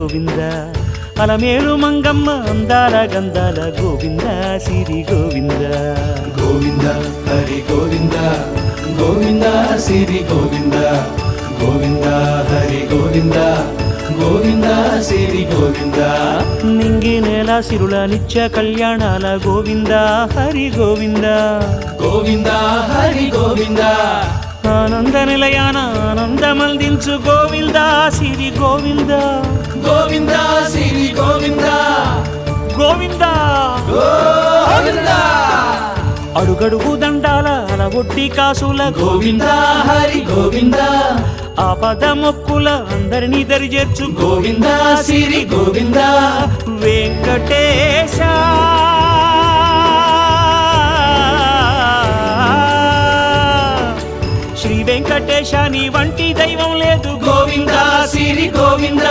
గోవింద అలమేలు మంగమ్మ అందాల గంధాల గోవింద సిరి గోవింద గోవింద హరి గోవింద గోవింద సిరి గోవింద గోవింద హరి గోవింద గోవింద సిరి గోవింద నింగి నేల సిరుల నిత్య కళ్యాణాల గోవింద హరి గోవింద గోవింద హరి గోవింద ఆనంద నిలయాన ఆనందమందించు గోవింద సిరి గోవింద గోవింద సిరి గోవింద గోవింద గోవింద అడుగడుగు దండాల అలవొడ్డి కాసుల గోవింద హరి గోవింద ఆపద మొక్కుల అందరినీ దరిచేర్చు గోవింద సిరి గోవింద వెంకటేశ శ్రీ వెంకటేశ నీ వంటి దైవం లేదు గోవింద సిరి గోవింద